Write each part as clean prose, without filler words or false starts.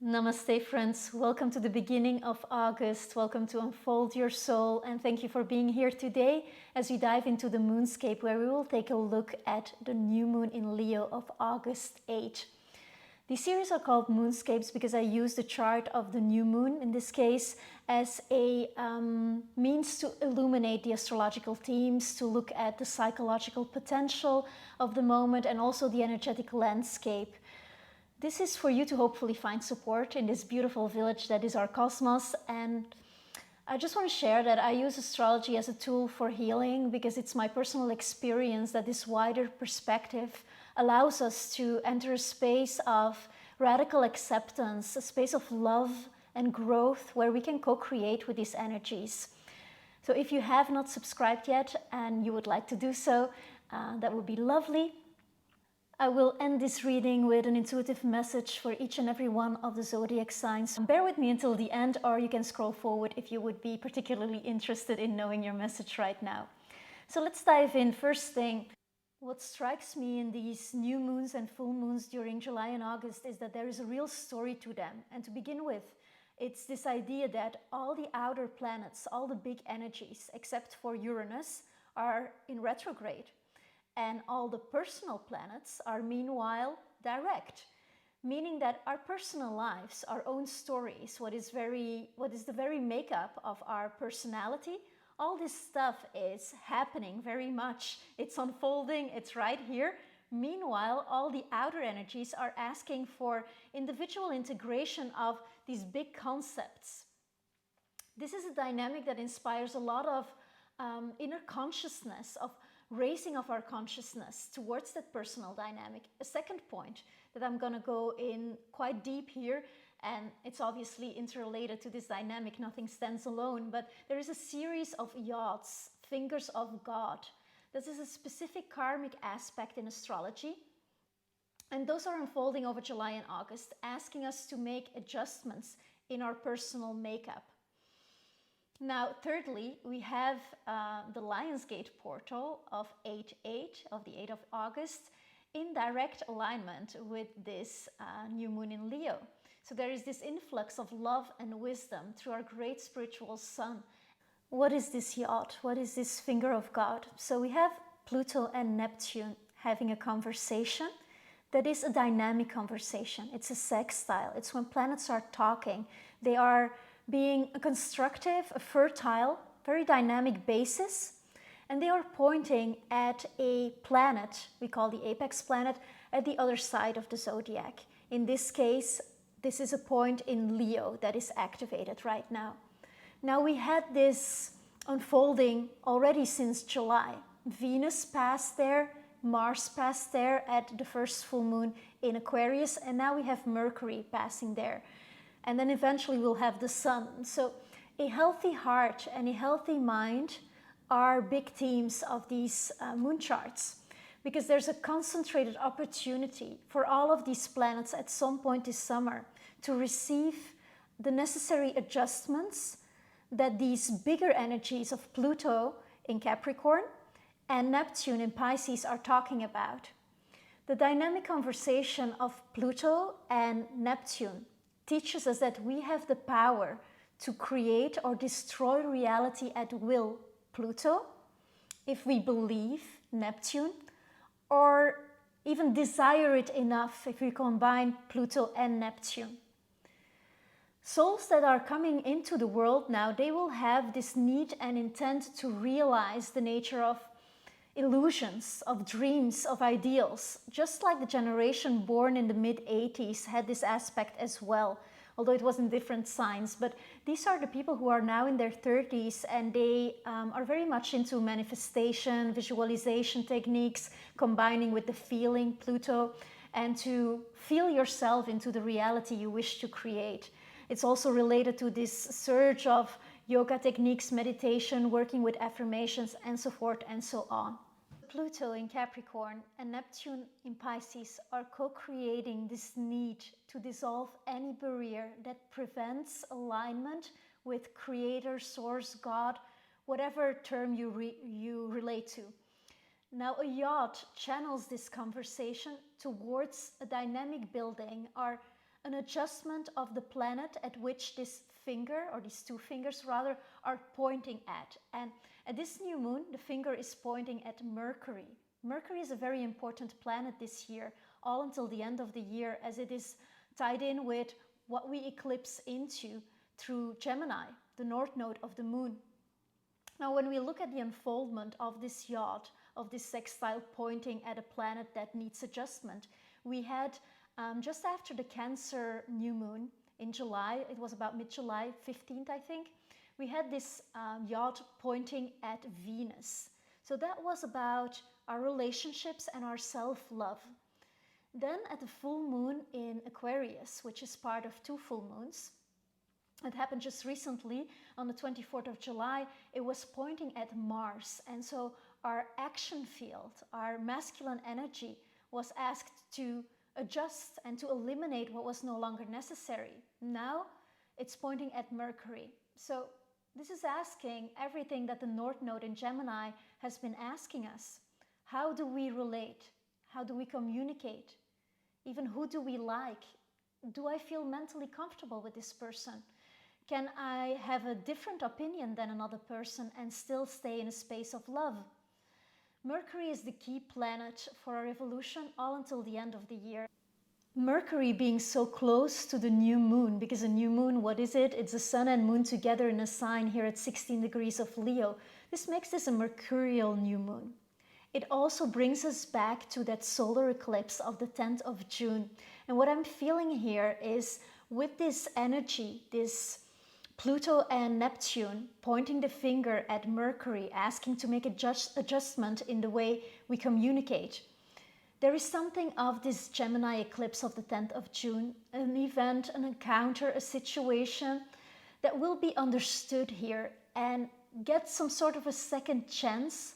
Namaste friends, welcome to the beginning of August, welcome to Unfold Your Soul, and thank you for being here today as we dive into the moonscape, where we will take a look at the new moon in Leo of August 8. These series are called moonscapes because I use the chart of the new moon in this case as a means to illuminate the astrological themes, to look at the psychological potential of the moment and also the energetic landscape. This is for you to hopefully find support in this beautiful village that is our cosmos. And I just want to share that I use astrology as a tool for healing because it's my personal experience that this wider perspective allows us to enter a space of radical acceptance, a space of love and growth where we can co-create with these energies. So if you have not subscribed yet and you would like to do so, that would be lovely. I will end this reading with an intuitive message for each and every one of the zodiac signs. Bear with me until the end, or you can scroll forward if you would be particularly interested in knowing your message right now. So let's dive in. First thing, what strikes me in these new moons and full moons during July and August is that there is a real story to them. And to begin with, it's this idea that all the outer planets, all the big energies, except for Uranus, are in retrograde. And all the personal planets are meanwhile direct, meaning that our personal lives, our own stories, what is the very makeup of our personality, all this stuff is happening very much. It's unfolding, it's right here. Meanwhile, all the outer energies are asking for individual integration of these big concepts. This is a dynamic that inspires a lot of inner consciousness, of raising of our consciousness towards that personal dynamic. A second point that I'm going to go in quite deep here, and it's obviously interrelated to this dynamic, nothing stands alone, but there is a series of YOD'S, fingers of God. This is a specific karmic aspect in astrology, and those are unfolding over July and August, asking us to make adjustments in our personal makeup. Now, thirdly, we have the Lionsgate portal of 8/8, of the 8th of August, in direct alignment with this new moon in Leo. So there is this influx of love and wisdom through our great spiritual sun. What is this Yod? What is this finger of God? So we have Pluto and Neptune having a conversation that is a dynamic conversation. It's a sextile. It's when planets are talking. They are being a constructive, a fertile, very dynamic basis, and they are pointing at a planet, we call the apex planet, at the other side of the zodiac. In this case, this is a point in Leo that is activated right now. Now, we had this unfolding already since July. Venus passed there, Mars passed there at the first full moon in Aquarius, and now we have Mercury passing there. And then eventually we'll have the sun. So a healthy heart and a healthy mind are big themes of these moon charts, because there's a concentrated opportunity for all of these planets at some point this summer to receive the necessary adjustments that these bigger energies of Pluto in Capricorn and Neptune in Pisces are talking about. The dynamic conversation of Pluto and Neptune teaches us that we have the power to create or destroy reality at will, Pluto, if we believe Neptune, or even desire it enough if we combine Pluto and Neptune. Souls that are coming into the world now, they will have this need and intent to realize the nature of illusions, of dreams, of ideals, just like the generation born in the mid-80s had this aspect as well, although it was in different signs. But these are the people who are now in their 30s, and they are very much into manifestation, visualization techniques, combining with the feeling, Pluto, and to feel yourself into the reality you wish to create. It's also related to this surge of yoga techniques, meditation, working with affirmations, and so forth and so on. Pluto in Capricorn and Neptune in Pisces are co-creating this need to dissolve any barrier that prevents alignment with Creator, Source, God, whatever term you relate to. Now, a Yod channels this conversation towards a dynamic building or an adjustment of the planet at which this finger, or these two fingers rather, are pointing at. And at this new moon, the finger is pointing at Mercury. Mercury is a very important planet this year, all until the end of the year, as it is tied in with what we eclipse into through Gemini, the north node of the moon. Now, when we look at the unfoldment of this YOD, of this sextile pointing at a planet that needs adjustment, we had just after the Cancer new moon in July, it was about mid-July, 15th I think, we had this YOD pointing at Venus. So that was about our relationships and our self-love. Then at the full moon in Aquarius, which is part of two full moons, it happened just recently on the 24th of July, it was pointing at Mars. And so our action field, our masculine energy was asked to adjust and to eliminate what was no longer necessary. Now it's pointing at Mercury. So this is asking everything that the North Node in Gemini has been asking us. How do we relate? How do we communicate? Even who do we like? Do I feel mentally comfortable with this person? Can I have a different opinion than another person and still stay in a space of love? Mercury is the key planet for our evolution all until the end of the year. Mercury being so close to the new moon, because a new moon, what is it? It's the sun and moon together in a sign here at 16 degrees of Leo. This makes this a mercurial new moon. It also brings us back to that solar eclipse of the 10th of June. And what I'm feeling here is with this energy, this Pluto and Neptune pointing the finger at Mercury, asking to make a adjustment in the way we communicate. There is something of this Gemini eclipse of the 10th of June, an event, an encounter, a situation that will be understood here and get some sort of a second chance.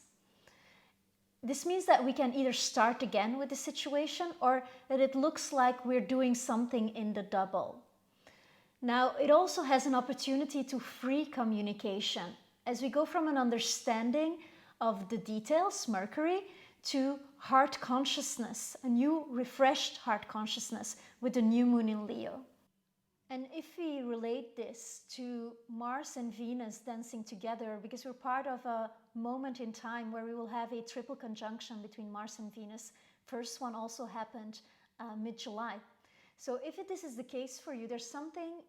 This means that we can either start again with the situation or that it looks like we're doing something in the double. Now, it also has an opportunity to free communication as we go from an understanding of the details, Mercury, to heart consciousness, a new refreshed heart consciousness with the new moon in Leo. And if we relate this to Mars and Venus dancing together, because we're part of a moment in time where we will have a triple conjunction between Mars and Venus. First one also happened mid-July. So if this is the case for you, there's something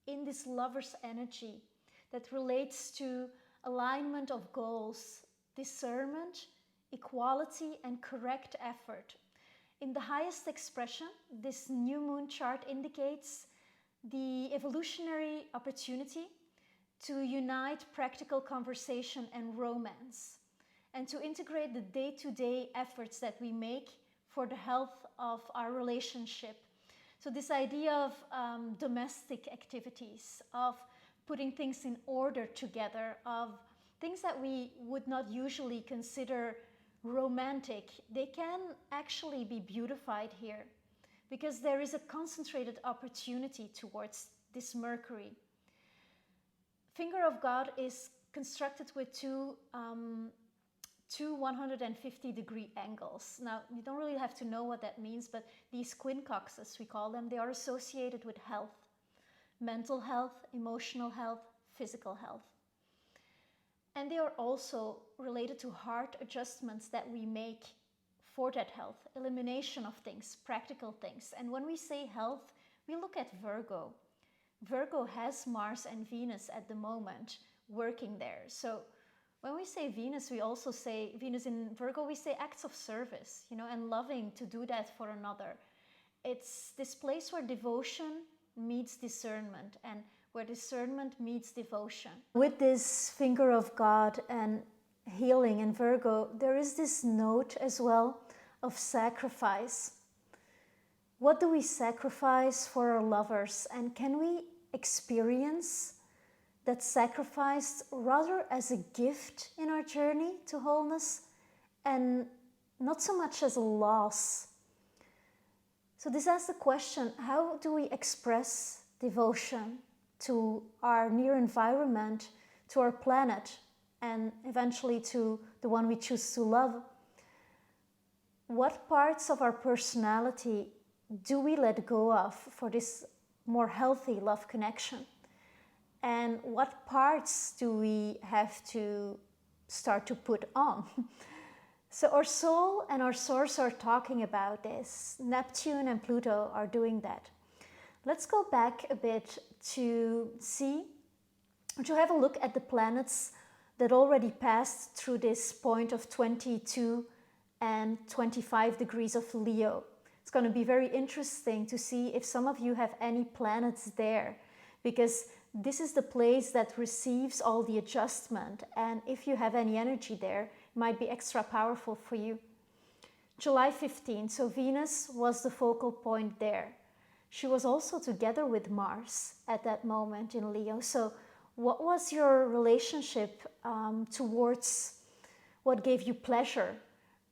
in this lover's energy that relates to alignment of goals, discernment, equality, and correct effort. In the highest expression, this new moon chart indicates the evolutionary opportunity to unite practical conversation and romance, and to integrate the day-to-day efforts that we make for the health of our relationship. So this idea of domestic activities, of putting things in order together, of things that we would not usually consider romantic, they can actually be beautified here because there is a concentrated opportunity towards this Mercury. Finger of God is constructed with two 150-degree angles. Now, you don't really have to know what that means, but these quincunxes, we call them, they are associated with health, mental health, emotional health, physical health. And they are also related to heart adjustments that we make for that health, elimination of things, practical things. And when we say health, we look at Virgo. Virgo has Mars and Venus at the moment working there. So when we say Venus, we also say, Venus in Virgo, we say acts of service, and loving to do that for another. It's this place where devotion meets discernment and where discernment meets devotion. With this finger of God and healing in Virgo, there is this note as well of sacrifice. What do we sacrifice for our lovers? And can we experience that sacrifice rather as a gift in our journey to wholeness and not so much as a loss? So this asks the question, how do we express devotion to our near environment, to our planet, and eventually to the one we choose to love? What parts of our personality do we let go of for this more healthy love connection? And what parts do we have to start to put on? So our soul and our source are talking about this. Neptune and Pluto are doing that. Let's go back a bit to have a look at the planets that already passed through this point of 22 and 25 degrees of Leo. It's going to be very interesting to see if some of you have any planets there, because this is the place that receives all the adjustment, and if you have any energy there, it might be extra powerful for you. July 15, so Venus was the focal point there. She was also together with Mars at that moment in Leo. So what was your relationship towards what gave you pleasure?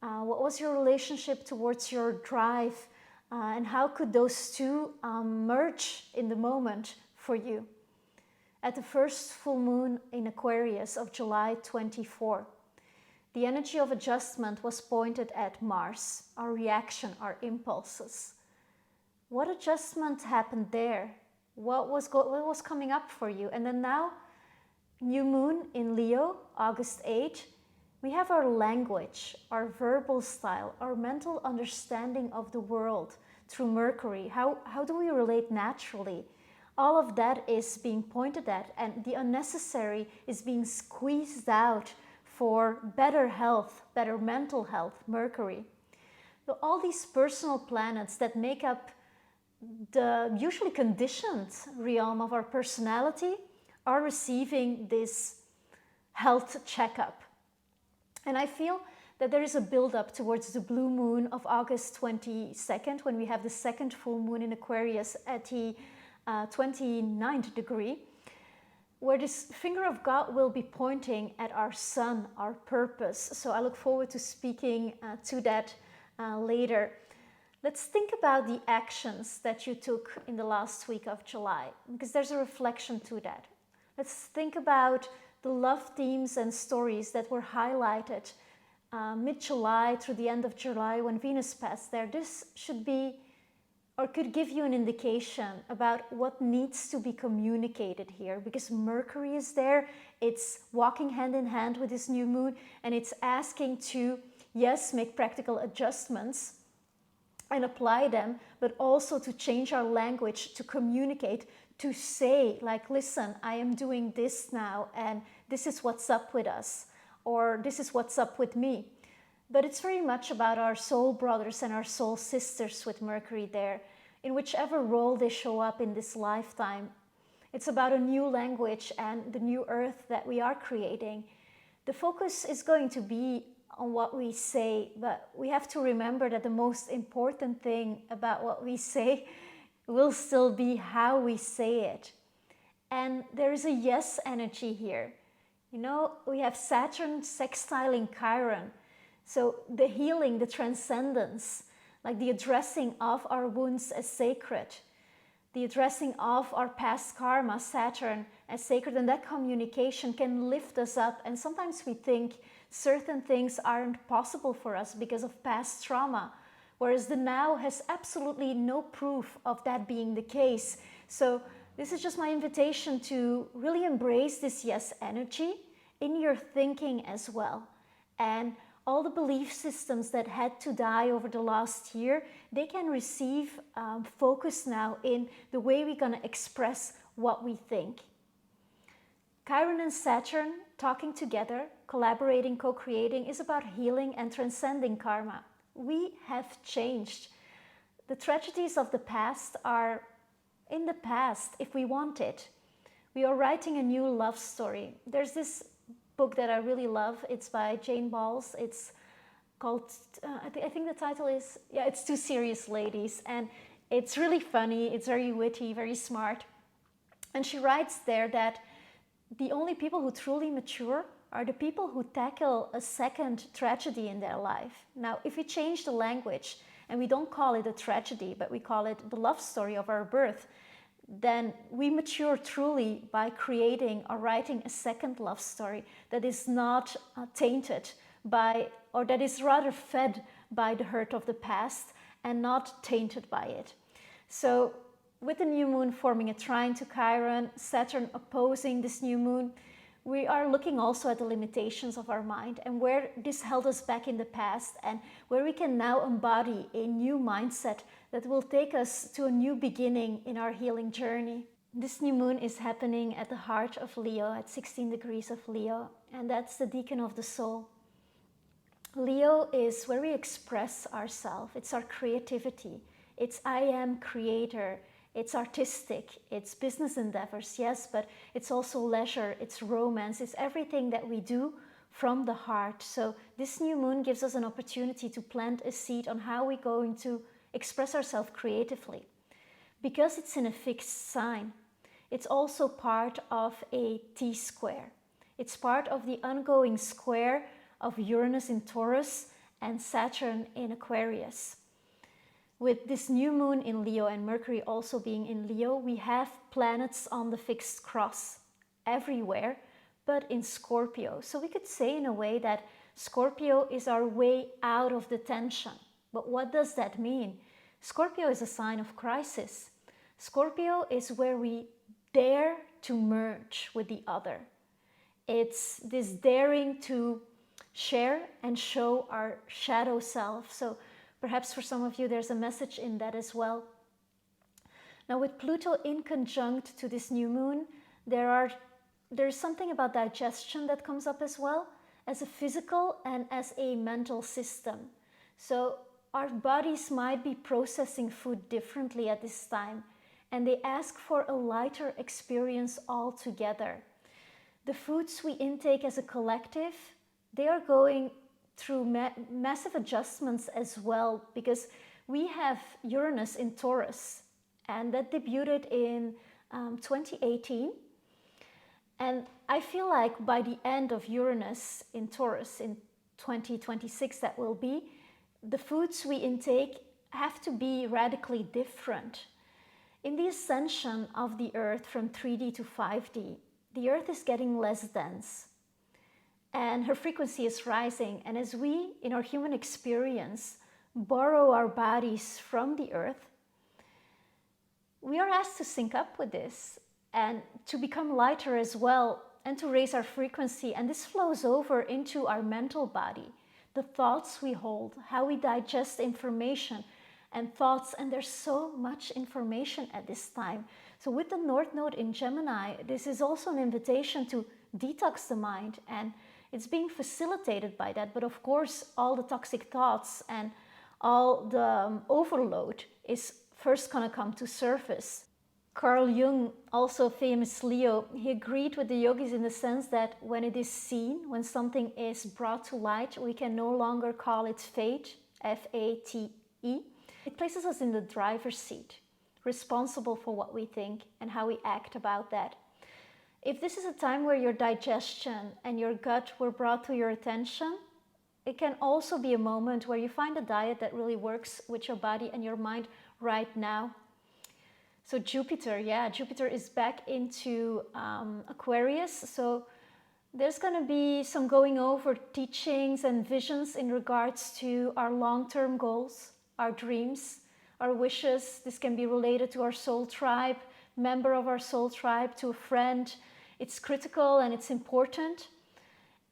What was your relationship towards your drive? And how could those two merge in the moment for you? At the first full moon in Aquarius of July 24, the energy of adjustment was pointed at Mars, our reaction, our impulses. What adjustment happened there? What was coming up for you? And then now, new moon in Leo, August 8, we have our language, our verbal style, our mental understanding of the world through Mercury. How do we relate naturally? All of that is being pointed at, and the unnecessary is being squeezed out for better health, better mental health, Mercury. So all these personal planets that make up the usually conditioned realm of our personality are receiving this health checkup. And I feel that there is a build-up towards the blue moon of August 22nd, when we have the second full moon in Aquarius at the 29th degree, where this finger of God will be pointing at our sun, our purpose. So I look forward to speaking to that later. Let's think about the actions that you took in the last week of July, because there's a reflection to that. Let's think about the love themes and stories that were highlighted mid-July through the end of July when Venus passed there. This should be, or could give you an indication about what needs to be communicated here, because Mercury is there. It's walking hand in hand with this new moon, and it's asking to, yes, make practical adjustments and apply them, but also to change our language, to communicate, to say, like, listen, I am doing this now, and this is what's up with us, or this is what's up with me. But it's very much about our soul brothers and our soul sisters with Mercury there, in whichever role they show up in this lifetime. It's about a new language and the new earth that we are creating. The focus is going to be on what we say, but we have to remember that the most important thing about what we say will still be how we say it. And there is a yes energy here. You know, we have Saturn sextiling Chiron. So the healing, the transcendence, like the addressing of our wounds as sacred, the addressing of our past karma, Saturn, as sacred, and that communication can lift us up. And sometimes we think certain things aren't possible for us because of past trauma, whereas the now has absolutely no proof of that being the case. So this is just my invitation to really embrace this yes energy in your thinking as well. And all the belief systems that had to die over the last year, they can receive focus now in the way we're going to express what we think. Chiron and Saturn talking together, collaborating, co-creating, is about healing and transcending karma. We have changed. The tragedies of the past are in the past if we want it. We are writing a new love story. There's this book that I really love. It's by Jane Bowles. It's called, I think the title is, it's Two Serious Ladies. And it's really funny. It's very witty, very smart. And she writes there that the only people who truly mature are the people who tackle a second tragedy in their life. Now, if we change the language and we don't call it a tragedy, but we call it the love story of our birth, then we mature truly by creating or writing a second love story that is not tainted by, or that is rather fed by the hurt of the past, and not tainted by it. So with the new moon forming a trine to Chiron, Saturn opposing this new moon, we are looking also at the limitations of our mind and where this held us back in the past, and where we can now embody a new mindset that will take us to a new beginning in our healing journey. This new moon is happening at the heart of Leo, at 16 degrees of Leo, and that's the decan of the soul. Leo is where we express ourselves. It's our creativity. It's I am creator. It's artistic. It's business endeavors, yes, but it's also leisure. It's romance. It's everything that we do from the heart. So this new moon gives us an opportunity to plant a seed on how we're going to express ourselves creatively. Because it's in a fixed sign, it's also part of a T-square. It's part of the ongoing square of Uranus in Taurus and Saturn in Aquarius. With this new moon in Leo and Mercury also being in Leo, we have planets on the fixed cross everywhere, but in Scorpio. So we could say in a way that Scorpio is our way out of the tension. But what does that mean? Scorpio is a sign of crisis. Scorpio is where we dare to merge with the other. It's this daring to share and show our shadow self. So perhaps for some of you there's a message in that as well. Now with Pluto in conjunct to this new moon, there's something about digestion that comes up as well, as a physical and as a mental system. So our bodies might be processing food differently at this time, and they ask for a lighter experience altogether. The foods we intake as a collective, they are going through massive adjustments as well, because we have Uranus in Taurus, and that debuted in 2018. And I feel like by the end of Uranus in Taurus in 2026, that will be, the foods we intake have to be radically different. In the ascension of the Earth from 3D to 5D, the Earth is getting less dense and her frequency is rising. And as we, in our human experience, borrow our bodies from the Earth, we are asked to sync up with this and to become lighter as well and to raise our frequency. And this flows over into our mental body, the thoughts we hold, how we digest information and thoughts. And there's so much information at this time. So with the North Node in Gemini, this is also an invitation to detox the mind, and it's being facilitated by that. But of course, all the toxic thoughts and all the overload is first going to come to surface. Carl Jung, also famous Leo, he agreed with the yogis in the sense that when it is seen, when something is brought to light, we can no longer call it fate, F-A-T-E. It places us in the driver's seat, responsible for what we think and how we act about that. If this is a time where your digestion and your gut were brought to your attention, it can also be a moment where you find a diet that really works with your body and your mind right now. So Jupiter is back into Aquarius. So there's going to be some going over teachings and visions in regards to our long-term goals, our dreams, our wishes. This can be related to our soul tribe, member of our soul tribe, to a friend. It's critical and it's important.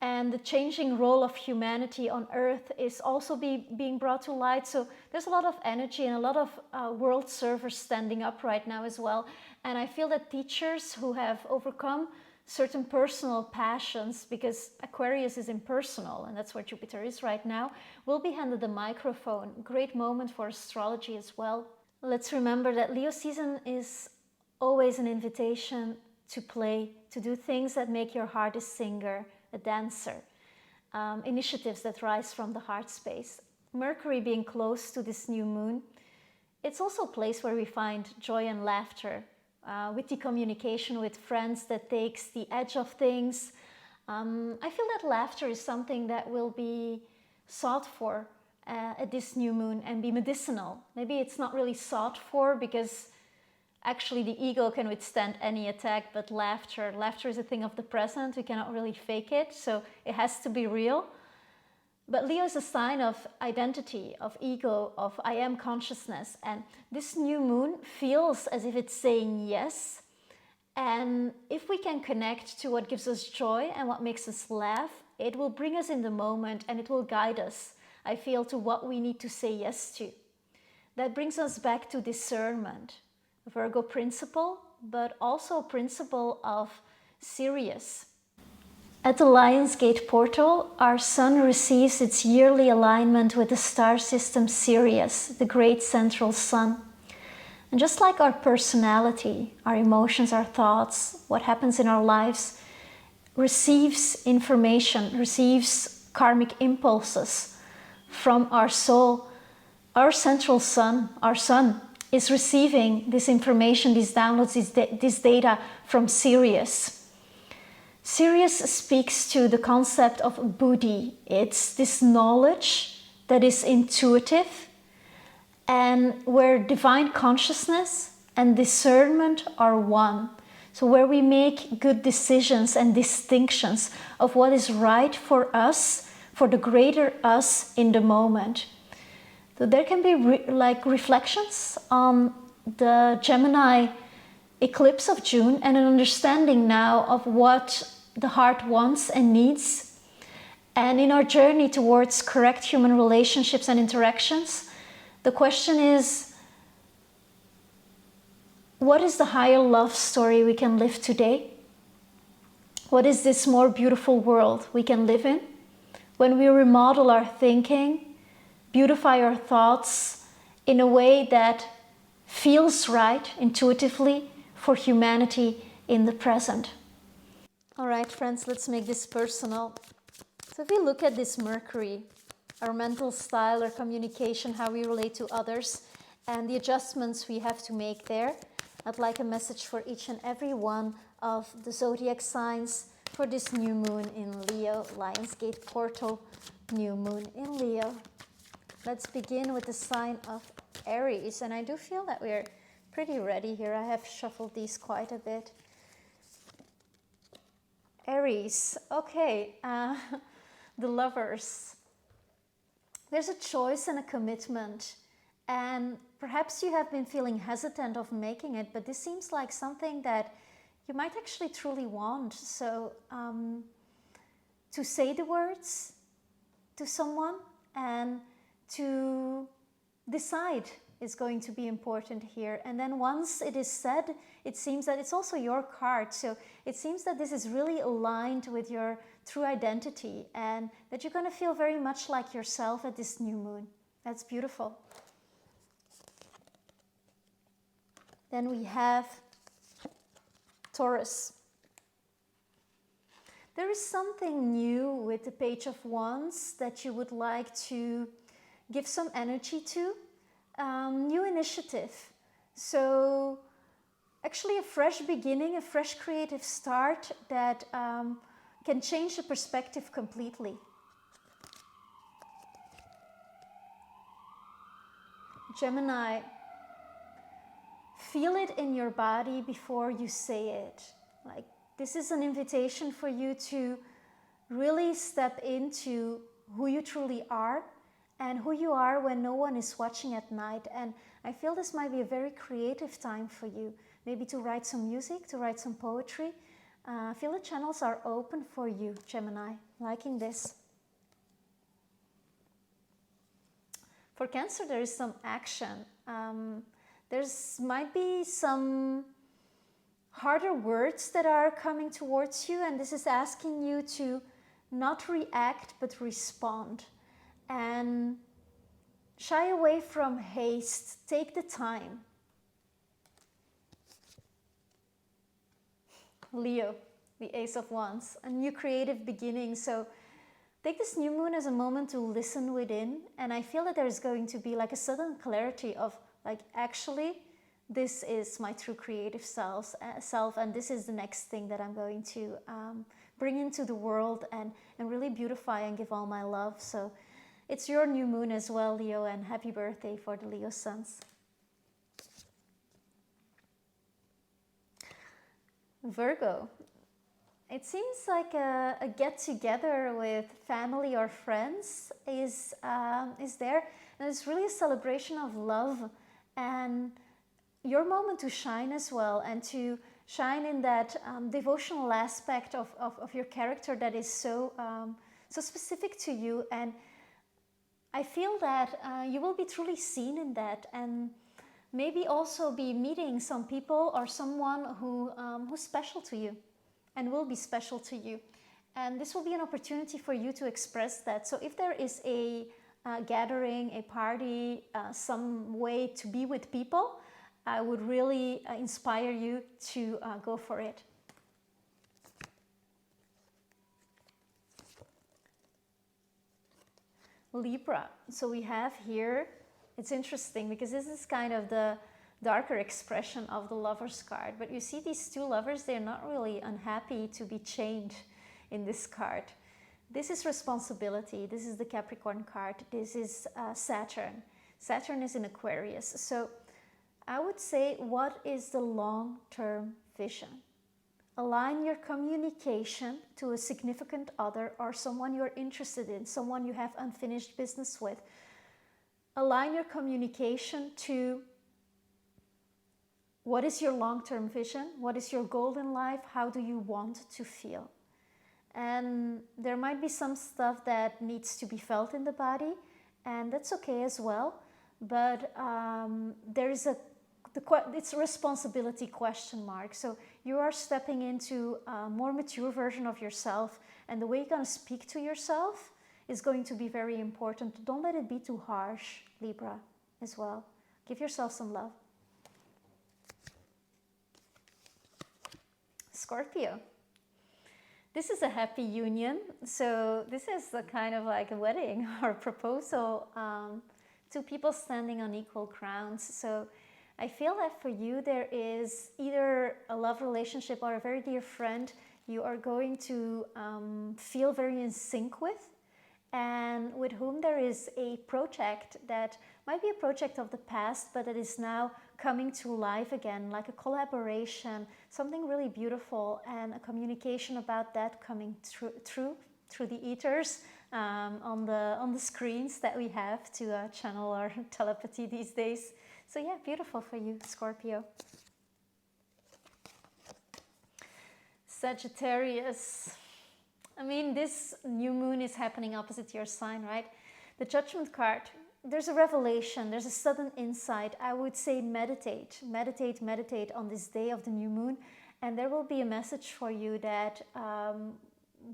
And the changing role of humanity on Earth is also being brought to light. So there's a lot of energy and a lot of world servers standing up right now as well. And I feel that teachers who have overcome certain personal passions, because Aquarius is impersonal, and that's where Jupiter is right now, will be handed the microphone. Great moment for astrology as well. Let's remember that Leo season is always an invitation to play, to do things that make your heart a singer, a dancer, initiatives that rise from the heart space. Mercury being close to this new moon, it's also a place where we find joy and laughter, witty communication with friends that takes the edge of things. I feel that laughter is something that will be sought for at this new moon and be medicinal. Maybe it's not really sought for because actually the ego can withstand any attack, but laughter is a thing of the present. We cannot really fake it, so it has to be real. But Leo is a sign of identity, of ego, of I am consciousness. And this new moon feels as if it's saying yes. And if we can connect to what gives us joy and what makes us laugh, it will bring us in the moment and it will guide us, I feel, to what we need to say yes to. That brings us back to discernment, Virgo principle, but also a principle of Sirius. At the Lionsgate portal, our sun receives its yearly alignment with the star system Sirius, the great central sun. And just like our personality, our emotions, our thoughts, what happens in our lives, receives information, receives karmic impulses from our soul, our central sun, our sun, is receiving this information, these downloads, this data from Sirius. Sirius speaks to the concept of buddhi. It's this knowledge that is intuitive and where divine consciousness and discernment are one. So where we make good decisions and distinctions of what is right for us, for the greater us in the moment. So there can be reflections on the Gemini eclipse of June and an understanding now of what the heart wants and needs. And in our journey towards correct human relationships and interactions, the question is, what is the higher love story we can live today? What is this more beautiful world we can live in? When we remodel our thinking, beautify our thoughts in a way that feels right intuitively for humanity in the present. All right, friends, let's make this personal. So if we look at this Mercury, our mental style, our communication, how we relate to others, and the adjustments we have to make there, I'd like a message for each and every one of the zodiac signs for this new moon in Leo, Lionsgate portal, new moon in Leo. Let's begin with the sign of Aries, and I do feel that we're pretty ready here. I have shuffled these quite a bit. Aries, okay, the lovers. There's a choice and a commitment, and perhaps you have been feeling hesitant of making it, but this seems like something that you might actually truly want. So to say the words to someone and to decide is going to be important here. And then once it is said, it seems that it's also your card. So it seems that this is really aligned with your true identity and that you're going to feel very much like yourself at this new moon. That's beautiful. Then we have Taurus. There is something new with the Page of Wands that you would like to give some energy to. New initiative. So actually a fresh beginning, a fresh creative start that can change the perspective completely. Gemini, feel it in your body before you say it. Like, this is an invitation for you to really step into who you truly are and who you are when no one is watching at night. And I feel this might be a very creative time for you. Maybe to write some music, to write some poetry. I feel the channels are open for you, Gemini. Liking this. For Cancer, there is some action. Might be some harder words that are coming towards you, and this is asking you to not react but respond. And shy away from haste. Take the time. Leo, the Ace of Wands, a new creative beginning. So take this new moon as a moment to listen within. And I feel that there's going to be like a sudden clarity of like, actually, this is my true creative self, and this is the next thing that I'm going to bring into the world and really beautify and give all my love. So it's your new moon as well, Leo, and happy birthday for the Leo suns. Virgo, It seems like a get-together with family or friends is there. And it's really a celebration of love and your moment to shine as well, and to shine in that devotional aspect of your character that is so specific to you. And I feel that you will be truly seen in that, and maybe also be meeting some people or someone who's special to you and will be special to you. And this will be an opportunity for you to express that. So if there is a gathering, a party, some way to be with people, I would really inspire you to go for it. Libra. So we have here, it's interesting because this is kind of the darker expression of the Lover's card. But you see these two lovers, they're not really unhappy to be chained in this card. This is responsibility. This is the Capricorn card. This is Saturn. Saturn is in Aquarius. So I would say, what is the long-term vision? Align your communication to a significant other or someone you're interested in, someone you have unfinished business with. Align your communication to what is your long-term vision? What is your goal in life? How do you want to feel? And there might be some stuff that needs to be felt in the body, and that's okay as well. But there is it's a responsibility question mark. So you are stepping into a more mature version of yourself, and the way you're going to speak to yourself is going to be very important. Don't let it be too harsh, Libra, as well. Give yourself some love. Scorpio. This is a happy union. So this is a kind of like a wedding or proposal. Two people standing on equal grounds. So I feel that for you there is either a love relationship or a very dear friend you are going to feel very in sync with, and with whom there is a project that might be a project of the past, but that is now coming to life again, like a collaboration, something really beautiful, and a communication about that coming through the ethers, on the screens that we have to channel our telepathy these days. So yeah, beautiful for you, Scorpio. Sagittarius. I mean, this new moon is happening opposite your sign, right? The Judgment card, there's a revelation, there's a sudden insight. I would say meditate, meditate, meditate on this day of the new moon, and there will be a message for you that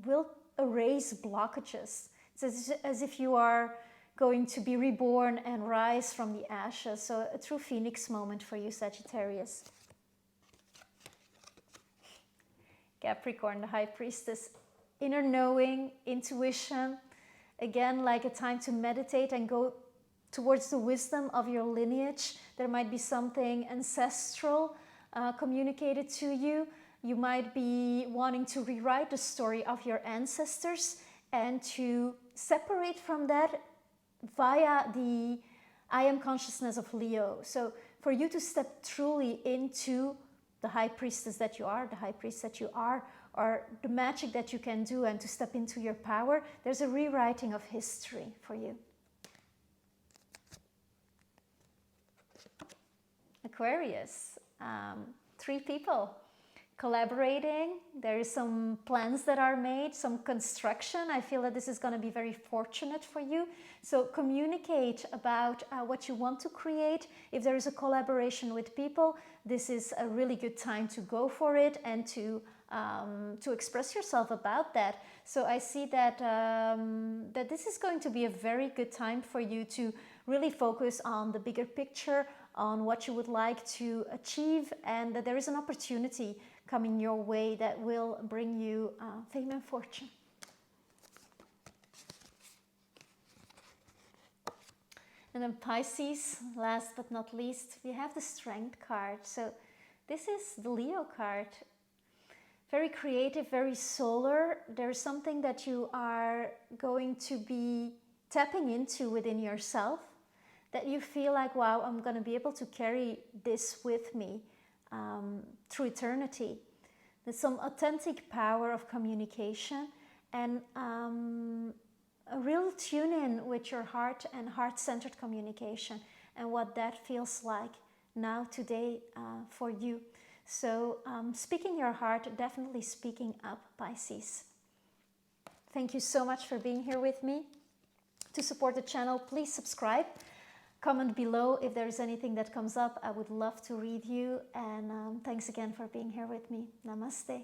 will erase blockages. It's as if you are going to be reborn and rise from the ashes. So a true phoenix moment for you, Sagittarius. Capricorn, the High Priestess. Inner knowing, intuition. Again, like a time to meditate and go towards the wisdom of your lineage. There might be something ancestral communicated to you. You might be wanting to rewrite the story of your ancestors and to separate from that via the I am consciousness of Leo. So for you to step truly into the High Priestess that you are, the High Priest that you are, or the magic that you can do, and to step into your power, there's a rewriting of history for you. Aquarius, 3 people collaborating. There is some plans that are made, some construction. I feel that this is going to be very fortunate for you. So communicate about what you want to create. If there is a collaboration with people, this is a really good time to go for it and to express yourself about that. So I see that that this is going to be a very good time for you to really focus on the bigger picture, on what you would like to achieve, and that there is an opportunity coming your way that will bring you fame and fortune. And then Pisces, last but not least, we have the Strength card. So this is the Leo card. Very creative, very solar. There's something that you are going to be tapping into within yourself, that you feel like, wow, I'm going to be able to carry this with me through eternity. There's some authentic power of communication and a real tune-in with your heart and heart-centered communication and what that feels like now today for you. So speaking your heart, definitely speaking up, Pisces. Thank you so much for being here with me. To support the channel, please subscribe. Comment below if there is anything that comes up. I would love to read you. And thanks again for being here with me. Namaste.